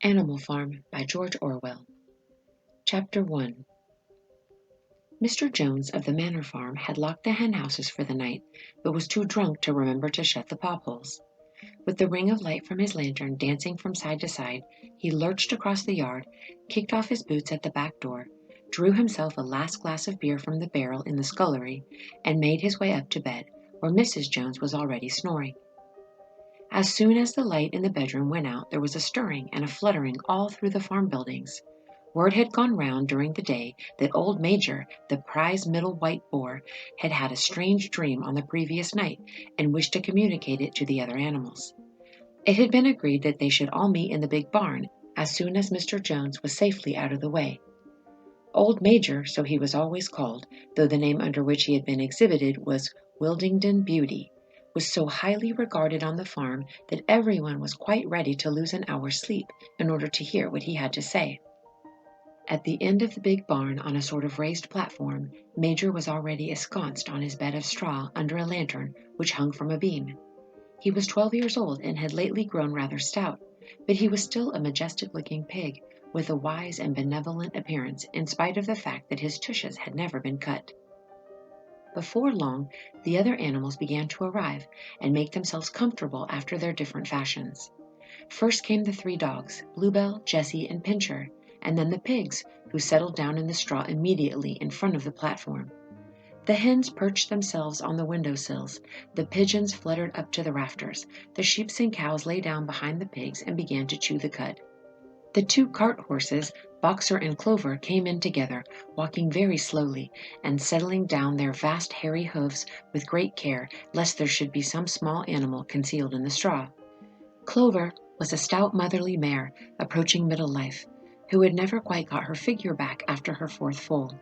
Animal Farm by George Orwell. Chapter 1. Mr. Jones of the Manor Farm had locked the hen houses for the night, but was too drunk to remember to shut the potholes. With the ring of light from his lantern dancing from side to side, he lurched across the yard, kicked off his boots at the back door, drew himself a last glass of beer from the barrel in the scullery, and made his way up to bed, where Mrs. Jones was already snoring. As soon as the light in the bedroom went out, there was a stirring and a fluttering all through the farm buildings. Word had gone round during the day that old Major, the prize middle white boar, had had a strange dream on the previous night and wished to communicate it to the other animals. It had been agreed that they should all meet in the big barn as soon as Mr. Jones was safely out of the way. Old Major, so he was always called, though the name under which he had been exhibited was Wildington Beauty, was so highly regarded on the farm that everyone was quite ready to lose an hour's sleep in order to hear what he had to say. At the end of the big barn, on a sort of raised platform, Major was already ensconced on his bed of straw under a lantern which hung from a beam. He was 12 years old and had lately grown rather stout, but he was still a majestic-looking pig, with a wise and benevolent appearance in spite of the fact that his tushes had never been cut. Before long, the other animals began to arrive and make themselves comfortable after their different fashions. First came the 3 dogs, Bluebell, Jessie, and Pincher, and then the pigs, who settled down in the straw immediately in front of the platform. The hens perched themselves on the window-sills, the pigeons fluttered up to the rafters, the sheep and cows lay down behind the pigs and began to chew the cud. The 2 cart horses, Boxer and Clover, came in together, walking very slowly, and settling down their vast hairy hoofs with great care, lest there should be some small animal concealed in the straw. Clover was a stout motherly mare, approaching middle life, who had never quite got her figure back after her 4th foal.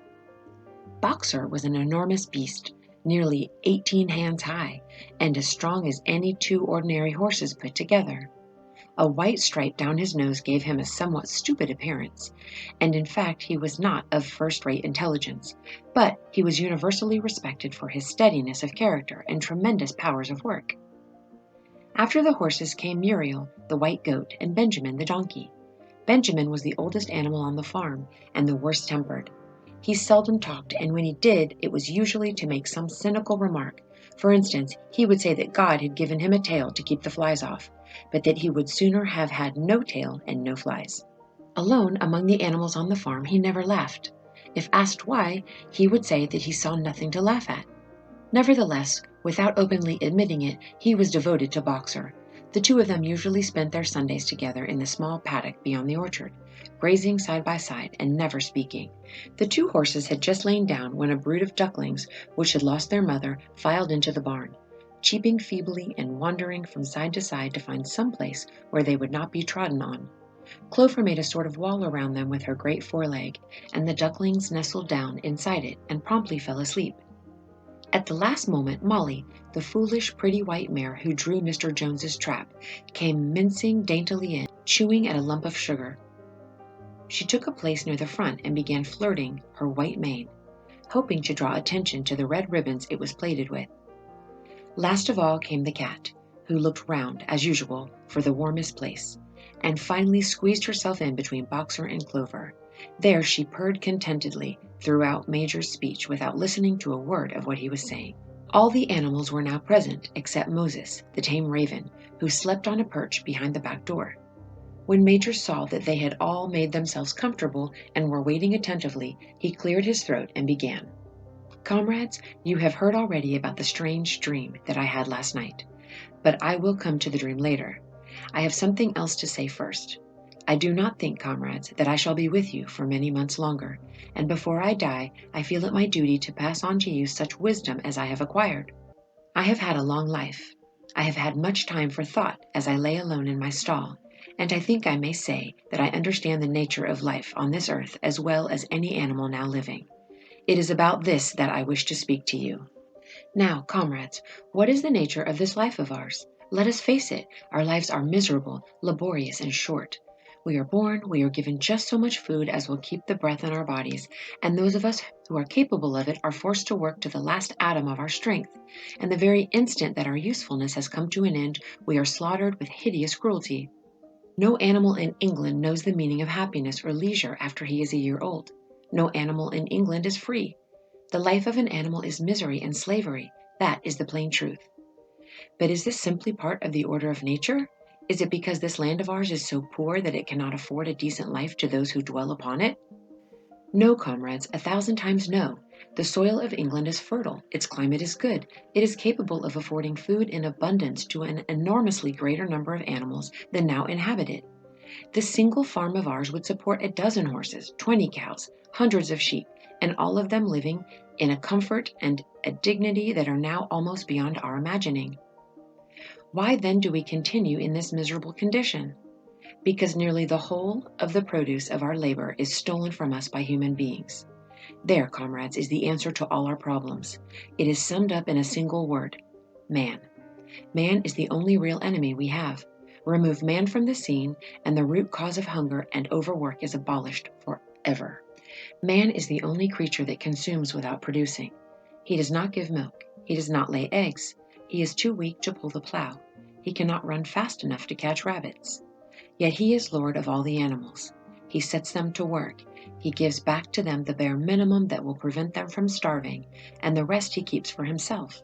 Boxer was an enormous beast, nearly 18 hands high, and as strong as any 2 ordinary horses put together. A white stripe down his nose gave him a somewhat stupid appearance, and in fact he was not of first-rate intelligence, but he was universally respected for his steadiness of character and tremendous powers of work. After the horses came Muriel, the white goat, and Benjamin, the donkey. Benjamin was the oldest animal on the farm, and the worst-tempered. He seldom talked, and when he did, it was usually to make some cynical remark. For instance, he would say that God had given him a tail to keep the flies off, but that he would sooner have had no tail and no flies. Alone among the animals on the farm, he never laughed. If asked why, he would say that he saw nothing to laugh at. Nevertheless, without openly admitting it, he was devoted to Boxer. The 2 of them usually spent their Sundays together in the small paddock beyond the orchard, grazing side by side and never speaking. The 2 horses had just lain down when a brood of ducklings, which had lost their mother, filed into the barn, cheeping feebly and wandering from side to side to find some place where they would not be trodden on. Clover made a sort of wall around them with her great foreleg, and the ducklings nestled down inside it and promptly fell asleep. At the last moment, Molly, the foolish, pretty white mare who drew Mr. Jones's trap, came mincing daintily in, chewing at a lump of sugar. She took a place near the front and began flirting her white mane, hoping to draw attention to the red ribbons it was plaited with. Last of all came the cat, who looked round, as usual, for the warmest place, and finally squeezed herself in between Boxer and Clover. There she purred contentedly throughout Major's speech without listening to a word of what he was saying. All the animals were now present except Moses, the tame raven, who slept on a perch behind the back door. When Major saw that they had all made themselves comfortable and were waiting attentively, he cleared his throat and began. Comrades, you have heard already about the strange dream that I had last night, but I will come to the dream later. I have something else to say first. I do not think, comrades, that I shall be with you for many months longer, and before I die, I feel it my duty to pass on to you such wisdom as I have acquired. I have had a long life. I have had much time for thought as I lay alone in my stall, and I think I may say that I understand the nature of life on this earth as well as any animal now living. It is about this that I wish to speak to you. Now, comrades, what is the nature of this life of ours? Let us face it, our lives are miserable, laborious, and short. We are born, we are given just so much food as will keep the breath in our bodies, and those of us who are capable of it are forced to work to the last atom of our strength, and the very instant that our usefulness has come to an end, we are slaughtered with hideous cruelty. No animal in England knows the meaning of happiness or leisure after he is a year old. No animal in England is free. The life of an animal is misery and slavery. That is the plain truth. But is this simply part of the order of nature? Is it because this land of ours is so poor that it cannot afford a decent life to those who dwell upon it? No, comrades, 1,000 times no. The soil of England is fertile, its climate is good, it is capable of affording food in abundance to an enormously greater number of animals than now inhabit it. This single farm of ours would support a dozen horses, 20 cows, hundreds of sheep, and all of them living in a comfort and a dignity that are now almost beyond our imagining. Why then do we continue in this miserable condition? Because nearly the whole of the produce of our labor is stolen from us by human beings. There, comrades, is the answer to all our problems. It is summed up in a single word: man. Man is the only real enemy we have. Remove man from the scene, and the root cause of hunger and overwork is abolished forever. Man is the only creature that consumes without producing. He does not give milk. He does not lay eggs. He is too weak to pull the plow. He cannot run fast enough to catch rabbits. Yet he is Lord of all the animals. He sets them to work. He gives back to them the bare minimum that will prevent them from starving, and the rest he keeps for himself.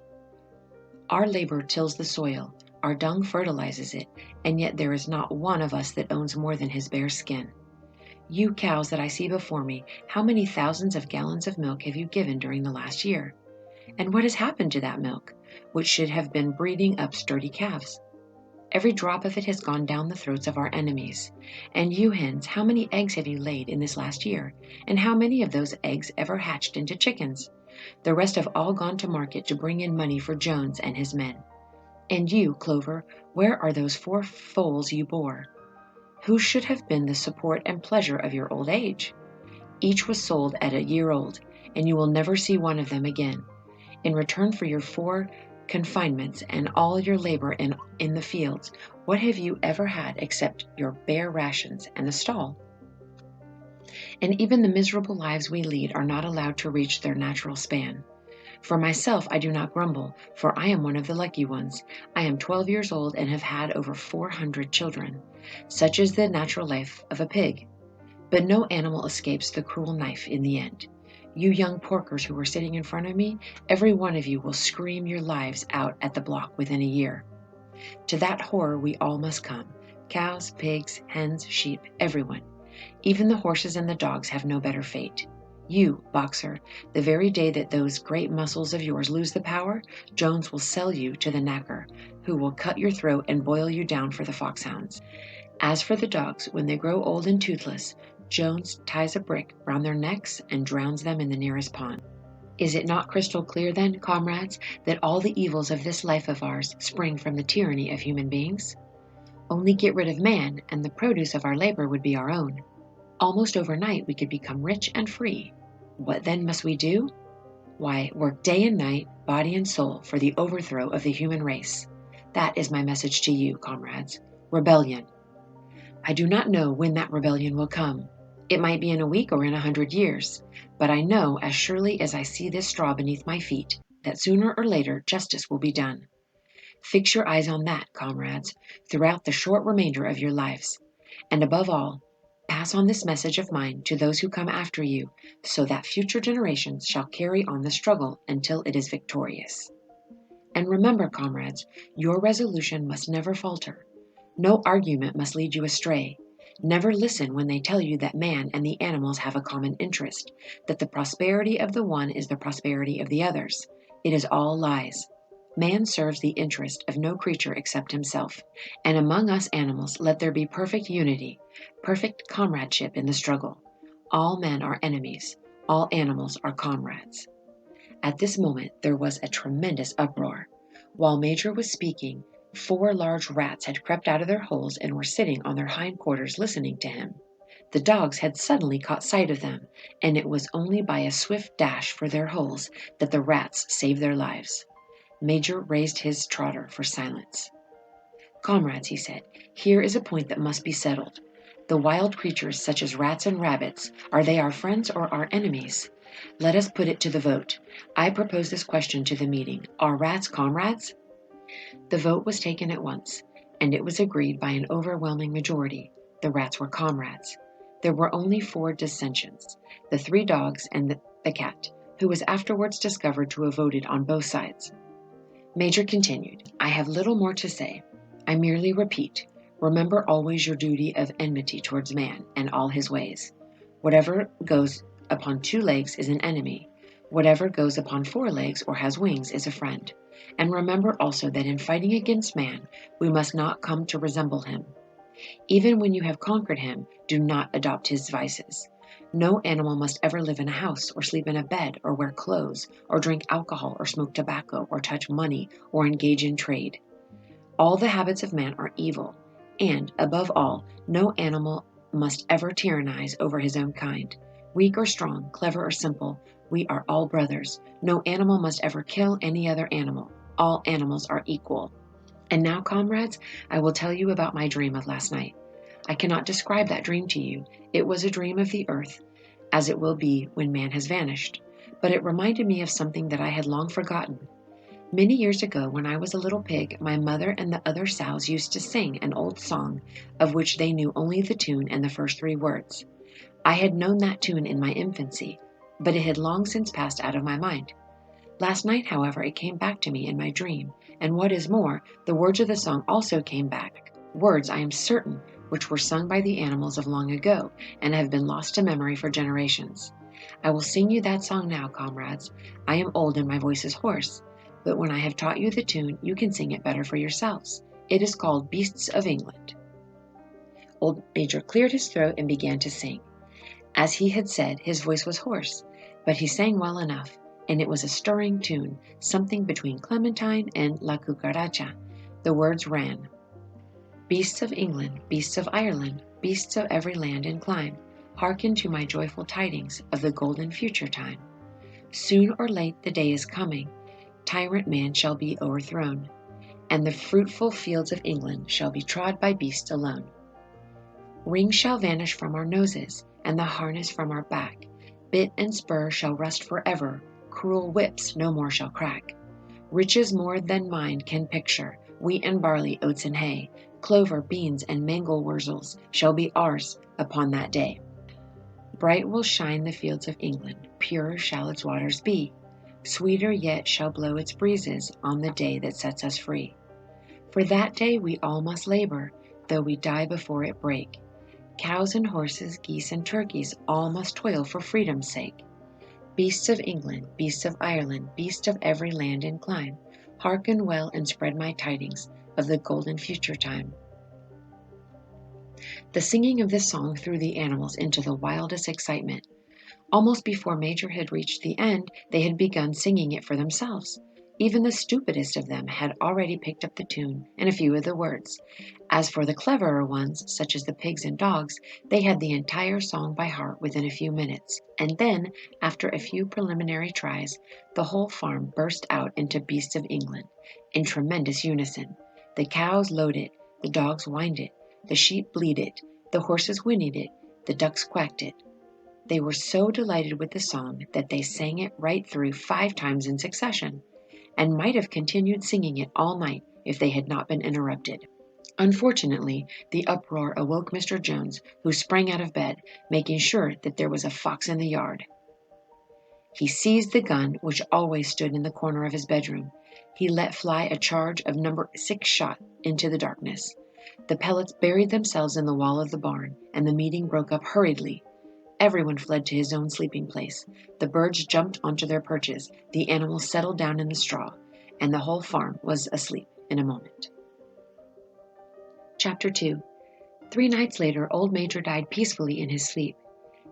Our labor tills the soil, our dung fertilizes it, and yet there is not one of us that owns more than his bare skin. You cows that I see before me, how many thousands of gallons of milk have you given during the last year? And what has happened to that milk, which should have been breeding up sturdy calves? Every drop of it has gone down the throats of our enemies. And you hens, how many eggs have you laid in this last year? And how many of those eggs ever hatched into chickens? The rest have all gone to market to bring in money for Jones and his men. And you, Clover, where are those 4 foals you bore? Who should have been the support and pleasure of your old age? Each was sold at a year old, and you will never see one of them again. In return for your 4 confinements and all your labor in the fields, what have you ever had except your bare rations and the stall? And even the miserable lives we lead are not allowed to reach their natural span. For myself, I do not grumble, for I am one of the lucky ones. I am 12 years old and have had over 400 children. Such is the natural life of a pig. But no animal escapes the cruel knife in the end. You young porkers who are sitting in front of me, every one of you will scream your lives out at the block within a year. To that horror we all must come. Cows, pigs, hens, sheep, everyone. Even the horses and the dogs have no better fate. You, boxer, the very day that those great muscles of yours lose the power, Jones will sell you to the knacker, who will cut your throat and boil you down for the foxhounds. As for the dogs, when they grow old and toothless, Jones ties a brick round their necks and drowns them in the nearest pond. Is it not crystal clear then, comrades, that all the evils of this life of ours spring from the tyranny of human beings? Only get rid of man, and the produce of our labor would be our own. Almost overnight we could become rich and free. What then must we do? Why, work day and night, body and soul, for the overthrow of the human race. That is my message to you, comrades. Rebellion. I do not know when that rebellion will come. It might be in a week or in 100 years, but I know as surely as I see this straw beneath my feet that sooner or later justice will be done. Fix your eyes on that, comrades, throughout the short remainder of your lives. And above all, pass on this message of mine to those who come after you, so that future generations shall carry on the struggle until it is victorious. And remember, comrades, your resolution must never falter. No argument must lead you astray. Never listen when they tell you that man and the animals have a common interest, that the prosperity of the one is the prosperity of the others. It is all lies. Man serves the interest of no creature except himself, and among us animals let there be perfect unity, perfect comradeship in the struggle. All men are enemies, all animals are comrades. At this moment there was a tremendous uproar. While Major was speaking, 4 large rats had crept out of their holes and were sitting on their hindquarters listening to him. The dogs had suddenly caught sight of them, and it was only by a swift dash for their holes that the rats saved their lives. Major raised his trotter for silence. Comrades, he said, here is a point that must be settled. The wild creatures such as rats and rabbits, are they our friends or our enemies? Let us put it to the vote. I propose this question to the meeting. Are rats comrades? The vote was taken at once, and it was agreed by an overwhelming majority the rats were comrades. There were only 4 dissensions, the 3 dogs and the cat, who was afterwards discovered to have voted on both sides. Major continued, I have little more to say. I merely repeat, remember always your duty of enmity towards man and all his ways. Whatever goes upon 2 legs is an enemy. Whatever goes upon 4 legs or has wings is a friend. And remember also that in fighting against man, we must not come to resemble him. Even when you have conquered him, do not adopt his vices. No animal must ever live in a house, or sleep in a bed, or wear clothes, or drink alcohol, or smoke tobacco, or touch money, or engage in trade. All the habits of man are evil, and, above all, no animal must ever tyrannize over his own kind. Weak or strong, clever or simple, we are all brothers. No animal must ever kill any other animal. All animals are equal. And now, comrades, I will tell you about my dream of last night. I cannot describe that dream to you. It was a dream of the earth, as it will be when man has vanished. But it reminded me of something that I had long forgotten. Many years ago, when I was a little pig, my mother and the other sows used to sing an old song of which they knew only the tune and the first 3 words. I had known that tune in my infancy, but it had long since passed out of my mind. Last night, however, it came back to me in my dream, and what is more, the words of the song also came back, words, I am certain, which were sung by the animals of long ago, and have been lost to memory for generations. I will sing you that song now, comrades. I am old and my voice is hoarse, but when I have taught you the tune, you can sing it better for yourselves. It is called Beasts of England. Old Major cleared his throat and began to sing. As he had said, his voice was hoarse, but he sang well enough, and it was a stirring tune, something between Clementine and La Cucaracha. The words ran, Beasts of England, beasts of Ireland, beasts of every land and clime, hearken to my joyful tidings of the golden future time. Soon or late the day is coming, tyrant man shall be overthrown, and the fruitful fields of England shall be trod by beasts alone. Rings shall vanish from our noses, and the harness from our back. Bit and spur shall rust forever, cruel whips no more shall crack. Riches more than mind can picture, wheat and barley, oats and hay, clover, beans, and mangel wurzels shall be ours upon that day. Bright will shine the fields of England, purer shall its waters be, sweeter yet shall blow its breezes on the day that sets us free. For that day we all must labor, though we die before it break. Cows and horses, geese and turkeys, all must toil for freedom's sake. Beasts of England, beasts of Ireland, beasts of every land and clime, hearken well and spread my tidings of the golden future time. The singing of this song threw the animals into the wildest excitement. Almost before Major had reached the end, they had begun singing it for themselves. Even the stupidest of them had already picked up the tune and a few of the words. As for the cleverer ones, such as the pigs and dogs, they had the entire song by heart within a few minutes. And then, after a few preliminary tries, the whole farm burst out into Beasts of England, in tremendous unison. The cows lowed it, the dogs whined it, the sheep bleated it, the horses whinnied it, the ducks quacked it. They were so delighted with the song that they sang it right through 5 times in succession, and might have continued singing it all night if they had not been interrupted. Unfortunately, the uproar awoke Mr. Jones, who sprang out of bed, making sure that there was a fox in the yard. He seized the gun, which always stood in the corner of his bedroom. He let fly a charge of number 6 shot into the darkness. The pellets buried themselves in the wall of the barn, and the meeting broke up hurriedly. Everyone fled to his own sleeping place. The birds jumped onto their perches, the animals settled down in the straw, and the whole farm was asleep in a moment. Chapter 2. 3 nights later, old Major died peacefully in his sleep.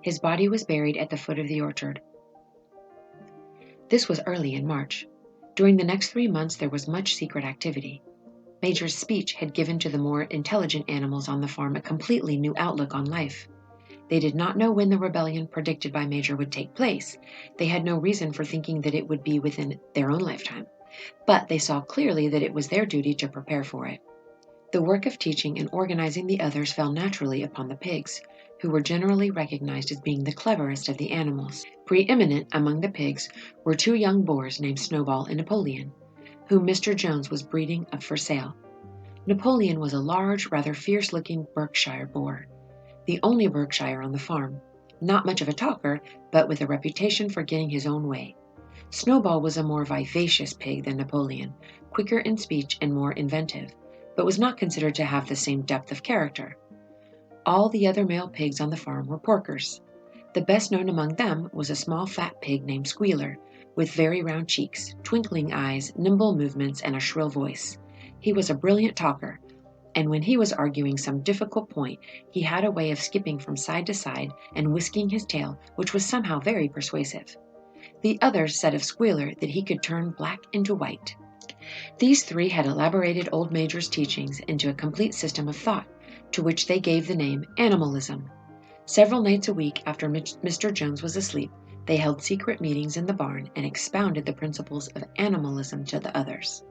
His body was buried at the foot of the orchard. This was early in March. During the next 3 months there was much secret activity. Major's speech had given to the more intelligent animals on the farm a completely new outlook on life. They did not know when the rebellion predicted by Major would take place. They had no reason for thinking that it would be within their own lifetime, but they saw clearly that it was their duty to prepare for it. The work of teaching and organizing the others fell naturally upon the pigs, who were generally recognized as being the cleverest of the animals. Preeminent among the pigs were 2 young boars named Snowball and Napoleon, whom Mr. Jones was breeding up for sale. Napoleon was a large, rather fierce-looking Berkshire boar, the only Berkshire on the farm. Not much of a talker, but with a reputation for getting his own way. Snowball was a more vivacious pig than Napoleon, quicker in speech and more inventive, but was not considered to have the same depth of character. All the other male pigs on the farm were porkers. The best known among them was a small fat pig named Squealer, with very round cheeks, twinkling eyes, nimble movements, and a shrill voice. He was a brilliant talker, and when he was arguing some difficult point, he had a way of skipping from side to side and whisking his tail, which was somehow very persuasive. The others said of Squealer that he could turn black into white. These three had elaborated Old Major's teachings into a complete system of thought, to which they gave the name animalism. Several nights a week after Mr. Jones was asleep, they held secret meetings in the barn and expounded the principles of animalism to the others.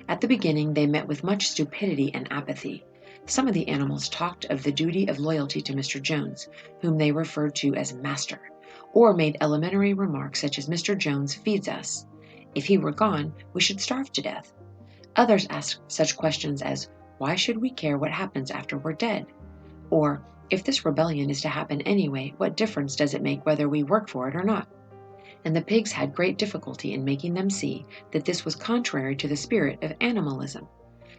At the beginning, they met with much stupidity and apathy. Some of the animals talked of the duty of loyalty to Mr. Jones, whom they referred to as Master, or made elementary remarks such as Mr. Jones feeds us. If he were gone, we should starve to death. Others asked such questions as, why should we care what happens after we're dead? Or, if this rebellion is to happen anyway, what difference does it make whether we work for it or not? And the pigs had great difficulty in making them see that this was contrary to the spirit of animalism.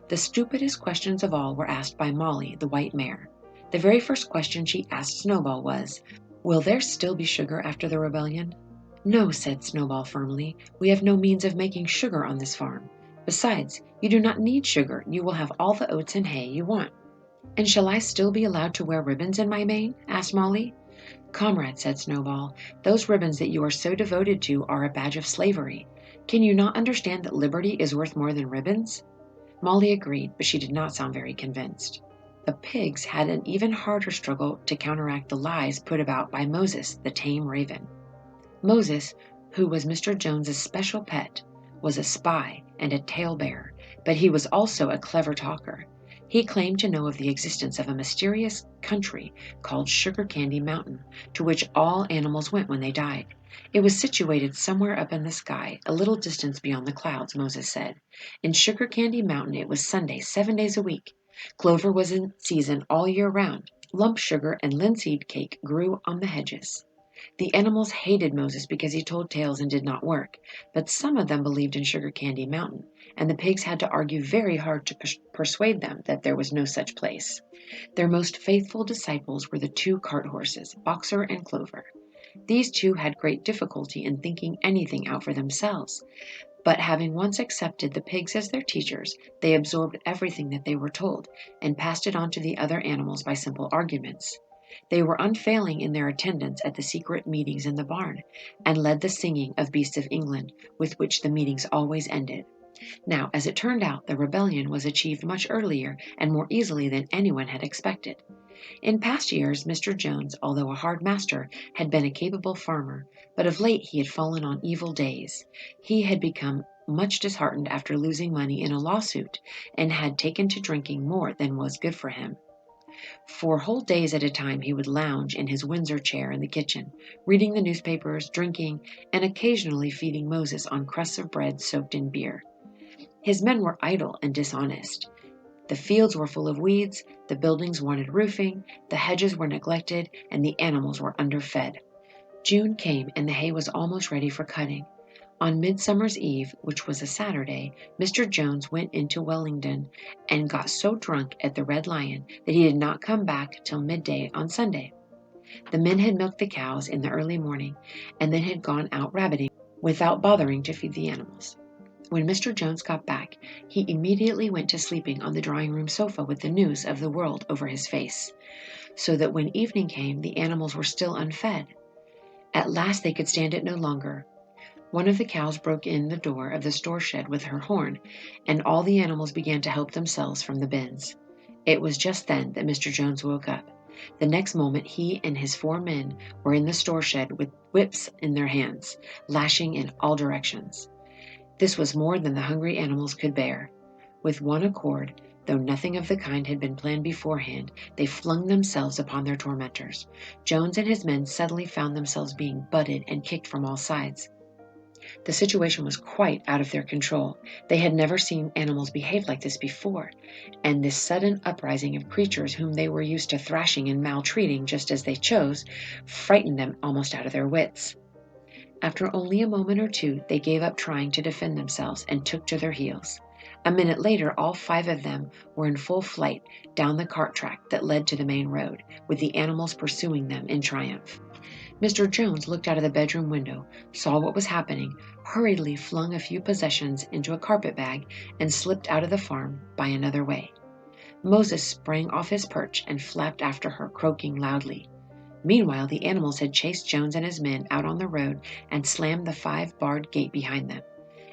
The stupidest questions of all were asked by Molly, the white mare. The very first question she asked Snowball was, will there still be sugar after the rebellion? No, said Snowball firmly. We have no means of making sugar on this farm. Besides, you do not need sugar. You will have all the oats and hay you want. And shall I still be allowed to wear ribbons in my mane? Asked Molly. Comrade, said Snowball, those ribbons that you are so devoted to are a badge of slavery. Can you not understand that liberty is worth more than ribbons? Molly agreed, but she did not sound very convinced. The pigs had an even harder struggle to counteract the lies put about by Moses, the tame raven. Moses, who was Mr. Jones's special pet, was a spy and a talebearer, but he was also a clever talker. He claimed to know of the existence of a mysterious country called Sugar Candy Mountain, to which all animals went when they died. It was situated somewhere up in the sky, a little distance beyond the clouds, Moses said. In Sugar Candy Mountain it was Sunday, 7 days a week. Clover was in season all year round. Lump sugar and linseed cake grew on the hedges. The animals hated Moses because he told tales and did not work, but some of them believed in Sugar Candy Mountain, and the pigs had to argue very hard to persuade them that there was no such place. Their most faithful disciples were the two cart horses, Boxer and Clover. These two had great difficulty in thinking anything out for themselves, but having once accepted the pigs as their teachers, they absorbed everything that they were told and passed it on to the other animals by simple arguments. They were unfailing in their attendance at the secret meetings in the barn, and led the singing of Beasts of England, with which the meetings always ended. Now, as it turned out, the rebellion was achieved much earlier and more easily than anyone had expected. In past years, Mr. Jones, although a hard master, had been a capable farmer, but of late he had fallen on evil days. He had become much disheartened after losing money in a lawsuit, and had taken to drinking more than was good for him. For whole days at a time he would lounge in his Windsor chair in the kitchen, reading the newspapers, drinking, and occasionally feeding Moses on crusts of bread soaked in beer. His men were idle and dishonest. The fields were full of weeds, the buildings wanted roofing, the hedges were neglected, and the animals were underfed. June came, and the hay was almost ready for cutting. On Midsummer's Eve, which was a Saturday, Mr. Jones went into Wellington and got so drunk at the Red Lion that he did not come back till midday on Sunday. The men had milked the cows in the early morning and then had gone out rabbiting without bothering to feed the animals. When Mr. Jones got back, he immediately went to sleeping on the drawing-room sofa with the news of the world over his face, so that when evening came, the animals were still unfed. At last they could stand it no longer. One of the cows broke in the door of the store shed with her horn, and all the animals began to help themselves from the bins. It was just then that Mr. Jones woke up. The next moment he and his 4 men were in the store shed with whips in their hands, lashing in all directions. This was more than the hungry animals could bear. With one accord, though nothing of the kind had been planned beforehand, they flung themselves upon their tormentors. Jones and his men suddenly found themselves being butted and kicked from all sides. The situation was quite out of their control. They had never seen animals behave like this before, and this sudden uprising of creatures whom they were used to thrashing and maltreating just as they chose frightened them almost out of their wits. After only a moment or two, they gave up trying to defend themselves and took to their heels. A minute later, all 5 of them were in full flight down the cart track that led to the main road, with the animals pursuing them in triumph. Mr. Jones looked out of the bedroom window, saw what was happening, hurriedly flung a few possessions into a carpet bag, and slipped out of the farm by another way. Moses sprang off his perch and flapped after her, croaking loudly. Meanwhile, the animals had chased Jones and his men out on the road and slammed the 5-barred gate behind them.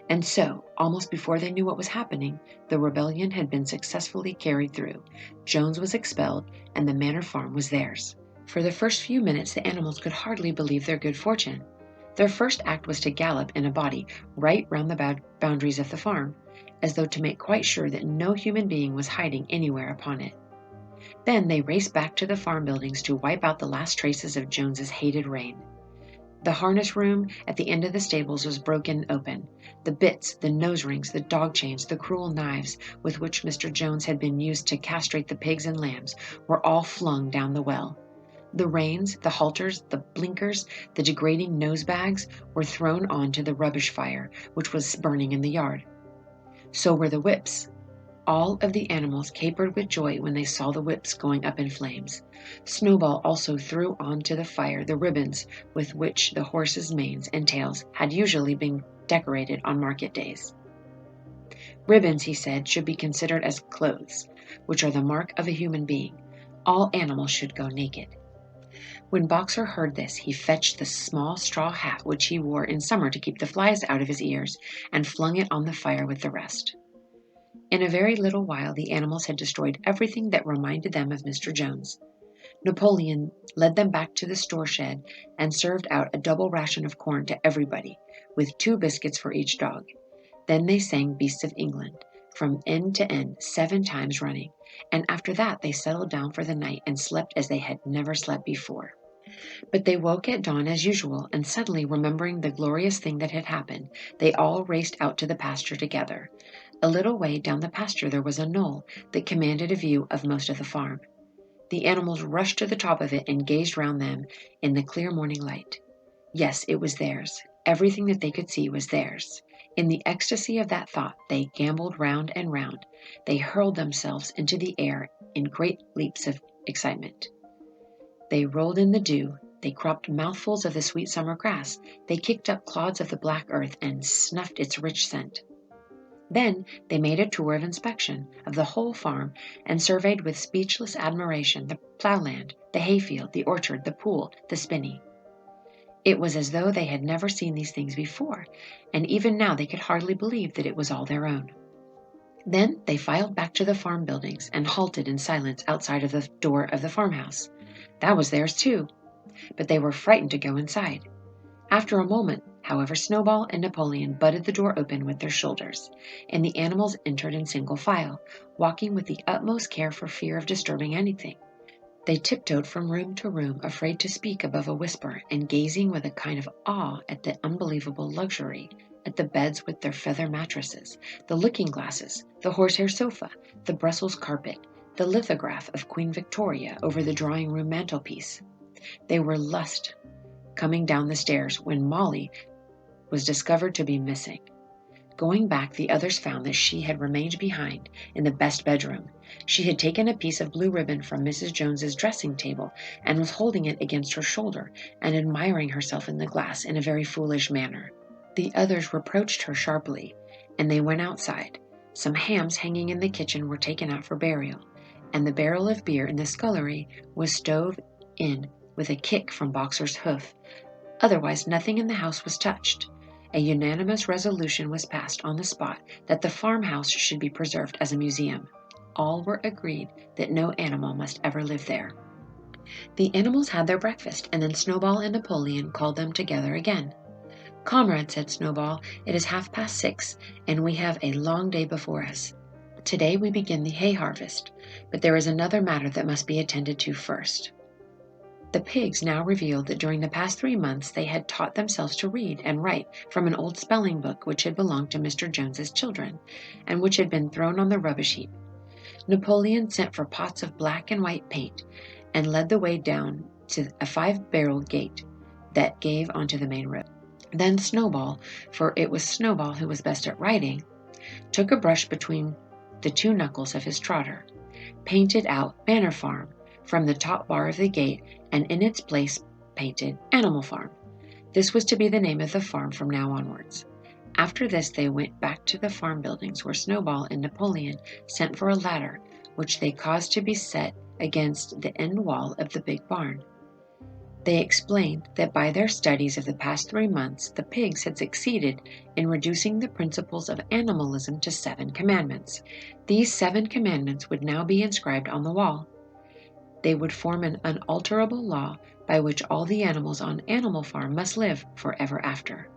And so, almost before they knew what was happening, the rebellion had been successfully carried through. Jones was expelled, and the manor farm was theirs. For the first few minutes, the animals could hardly believe their good fortune. Their first act was to gallop in a body right round the boundaries of the farm, as though to make quite sure that no human being was hiding anywhere upon it. Then they raced back to the farm buildings to wipe out the last traces of Jones's hated reign. The harness room at the end of the stables was broken open. The bits, the nose rings, the dog chains, the cruel knives with which Mr. Jones had been used to castrate the pigs and lambs were all flung down the well. The reins, the halters, the blinkers, the degrading nose bags were thrown on to the rubbish fire, which was burning in the yard. So were the whips. All of the animals capered with joy when they saw the whips going up in flames. Snowball also threw on to the fire the ribbons with which the horses' manes and tails had usually been decorated on market days. Ribbons, he said, should be considered as clothes, which are the mark of a human being. All animals should go naked. When Boxer heard this, he fetched the small straw hat which he wore in summer to keep the flies out of his ears, and flung it on the fire with the rest. In a very little while, the animals had destroyed everything that reminded them of Mr. Jones. Napoleon led them back to the store shed and served out a double ration of corn to everybody, with 2 biscuits for each dog. Then they sang Beasts of England, from end to end, 7 times running, and after that they settled down for the night and slept as they had never slept before. But they woke at dawn as usual, and suddenly remembering the glorious thing that had happened, they all raced out to the pasture together. A little way down the pasture there was a knoll that commanded a view of most of the farm. The animals rushed to the top of it and gazed round them in the clear morning light. Yes, it was theirs. Everything that they could see was theirs. In the ecstasy of that thought, they gamboled round and round. They hurled themselves into the air in great leaps of excitement. They rolled in the dew. They cropped mouthfuls of the sweet summer grass. They kicked up clods of the black earth and snuffed its rich scent. Then they made a tour of inspection of the whole farm and surveyed with speechless admiration the plowland, the hayfield, the orchard, the pool, the spinney. It was as though they had never seen these things before, and even now they could hardly believe that it was all their own. Then they filed back to the farm buildings and halted in silence outside of the door of the farmhouse. That was theirs too, but they were frightened to go inside. After a moment, however, Snowball and Napoleon butted the door open with their shoulders, and the animals entered in single file, walking with the utmost care for fear of disturbing anything. They tiptoed from room to room, afraid to speak above a whisper, and gazing with a kind of awe at the unbelievable luxury, at the beds with their feather mattresses, the looking-glasses, the horsehair sofa, the Brussels carpet, the lithograph of Queen Victoria over the drawing-room mantelpiece. They were lost coming down the stairs when Molly was discovered to be missing. Going back, the others found that she had remained behind in the best bedroom. She had taken a piece of blue ribbon from Mrs. Jones's dressing table and was holding it against her shoulder and admiring herself in the glass in a very foolish manner. The others reproached her sharply, and they went outside. Some hams hanging in the kitchen were taken out for burial, and the barrel of beer in the scullery was stove in with a kick from Boxer's hoof. Otherwise, nothing in the house was touched. A unanimous resolution was passed on the spot that the farmhouse should be preserved as a museum. All were agreed that no animal must ever live there. The animals had their breakfast, and then Snowball and Napoleon called them together again. "Comrades," said Snowball, "it is 6:30, and we have a long day before us. Today we begin the hay harvest, but there is another matter that must be attended to first." The pigs now revealed that during the past 3 months they had taught themselves to read and write from an old spelling book which had belonged to Mr. Jones's children, and which had been thrown on the rubbish heap. Napoleon sent for pots of black and white paint, and led the way down to a 5-barreled gate that gave onto the main road. Then Snowball, for it was Snowball who was best at writing, took a brush between the 2 knuckles of his trotter, painted out Manor Farm from the top bar of the gate, and in its place painted Animal Farm. This was to be the name of the farm from now onwards. After this they went back to the farm buildings, where Snowball and Napoleon sent for a ladder, which they caused to be set against the end wall of the big barn. They explained that by their studies of the past 3 months, the pigs had succeeded in reducing the principles of animalism to 7 commandments. These 7 commandments would now be inscribed on the wall. They would form an unalterable law by which all the animals on Animal Farm must live forever after.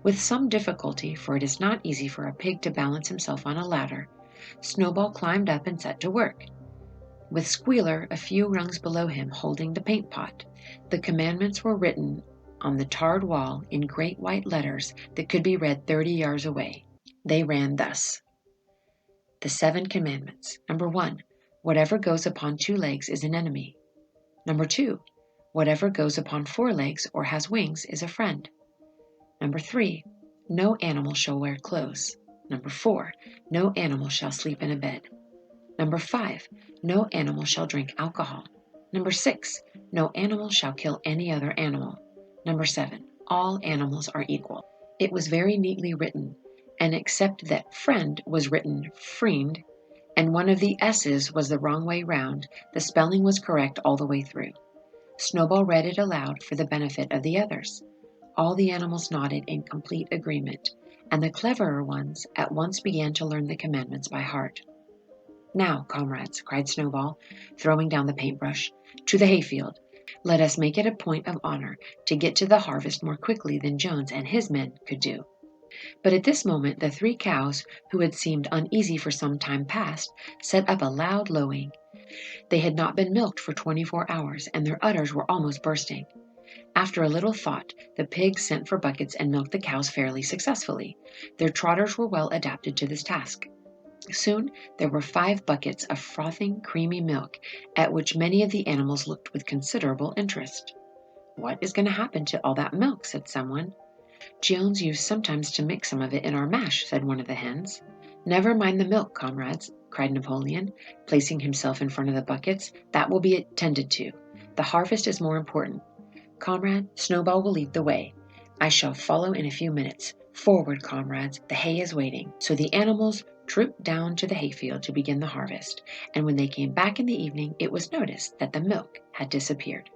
With some difficulty, for it is not easy for a pig to balance himself on a ladder, Snowball climbed up and set to work, with Squealer a few rungs below him holding the paint pot. The commandments were written on the tarred wall in great white letters that could be read 30 yards away. They ran thus: The 7 commandments. Number 1, whatever goes upon 2 legs is an enemy. Number 2, whatever goes upon 4 legs or has wings is a friend. Number 3, no animal shall wear clothes. Number 4, no animal shall sleep in a bed. Number 5, no animal shall drink alcohol. Number 6, no animal shall kill any other animal. Number 7, all animals are equal. It was very neatly written, and except that friend was written friend, and one of the S's was the wrong way round, the spelling was correct all the way through. Snowball read it aloud for the benefit of the others. All the animals nodded in complete agreement, and the cleverer ones at once began to learn the commandments by heart. Now, comrades, cried Snowball, throwing down the paintbrush, to the hayfield. Let us make it a point of honor to get to the harvest more quickly than Jones and his men could do. But at this moment the 3 cows, who had seemed uneasy for some time past, set up a loud lowing. They had not been milked for 24 hours, and their udders were almost bursting. After a little thought, the pigs sent for buckets and milked the cows fairly successfully. Their trotters were well adapted to this task. Soon there were 5 buckets of frothing, creamy milk, at which many of the animals looked with considerable interest. What is going to happen to all that milk? Said someone. Jones used sometimes to mix some of it in our mash, said one of the hens. Never mind the milk, comrades, cried Napoleon, placing himself in front of the buckets. That will be attended to. The harvest is more important. Comrade, Snowball will lead the way. I shall follow in a few minutes. Forward, comrades, the hay is waiting. So the animals trooped down to the hayfield to begin the harvest, and when they came back in the evening, it was noticed that the milk had disappeared.